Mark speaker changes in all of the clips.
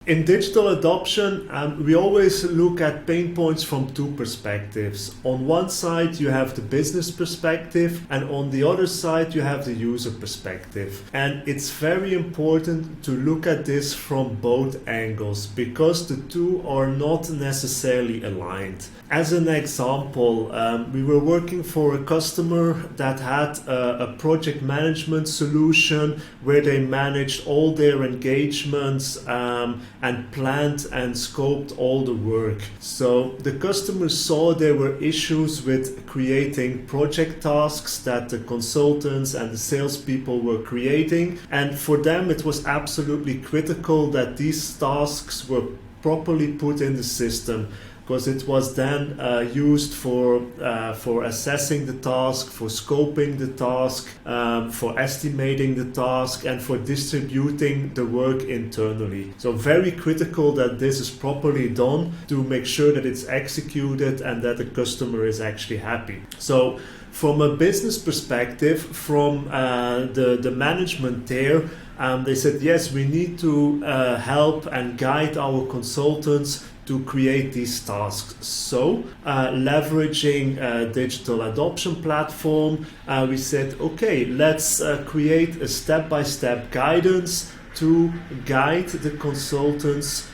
Speaker 1: In digital adoption, we always look at pain points from two perspectives. On one side, you have the business perspective, and on the other side, you have the user perspective. And it's very important to look at this from both angles because the two are not necessarily aligned. As an example, we were working for a customer that had a project management solution where they managed all their engagements and planned and scoped all the work. So the customers saw there were issues with creating project tasks that the consultants and the salespeople were creating, and for them it was absolutely critical that these tasks were properly put in the system, because it was then used for assessing the task, for scoping the task, for estimating the task, and for distributing the work internally. So very critical that this is properly done to make sure that it's executed and that the customer is actually happy. So from a business perspective, from the management there, they said, yes, we need to help and guide our consultants to create these tasks. So leveraging a digital adoption platform, we said, okay, let's create a step-by-step guidance to guide the consultants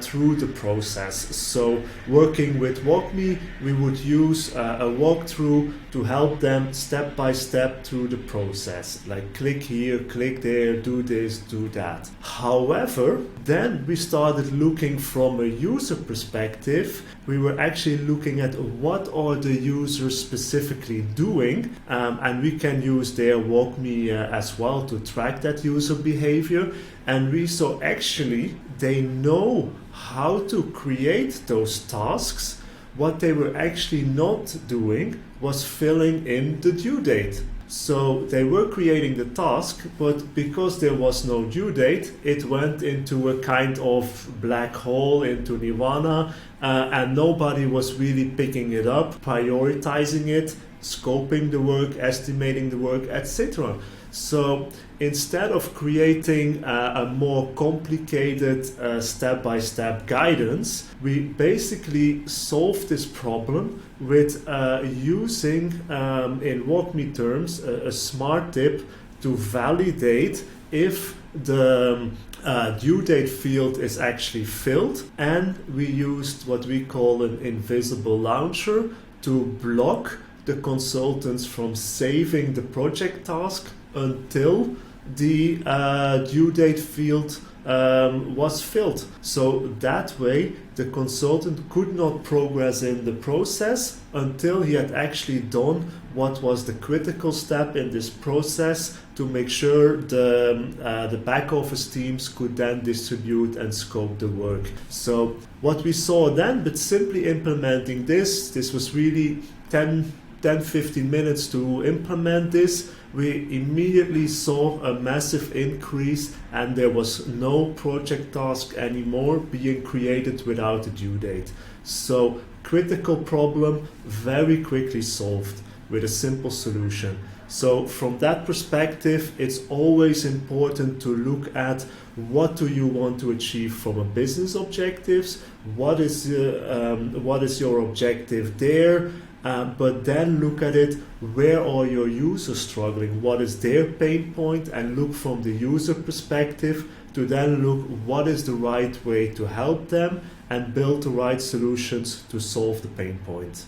Speaker 1: through the process. So working with WalkMe, we would use a walkthrough to help them step by step through the process, like click here, click there, do this, do that. However, then we started looking from a user perspective. We were actually looking at what are the users specifically doing, and we can use their WalkMe as well to track that user behavior. And we saw actually they know how to create those tasks. What they were actually not doing was filling in the due date. So they were creating the task, but because there was no due date, it went into a kind of black hole, into nirvana, and nobody was really picking it up, prioritizing it, scoping the work, estimating the work, etc. So instead of creating a more complicated step-by-step guidance, we basically solved this problem with using, in WalkMe terms, a smart tip to validate if the due date field is actually filled, and we used what we call an invisible launcher to block the consultants from saving the project task until the due date field was filled. So that way the consultant could not progress in the process until he had actually done what was the critical step in this process to make sure the back office teams could then distribute and scope the work. So what we saw then, but simply implementing this was really 10-15 minutes to implement this, we immediately saw a massive increase, and there was no project task anymore being created without a due date. So critical problem very quickly solved with a simple solution. So from that perspective, it's always important to look at what do you want to achieve from a business objectives, what is your objective there, but then look at it, where are your users struggling, what is their pain point, and look from the user perspective to then look what is the right way to help them and build the right solutions to solve the pain point.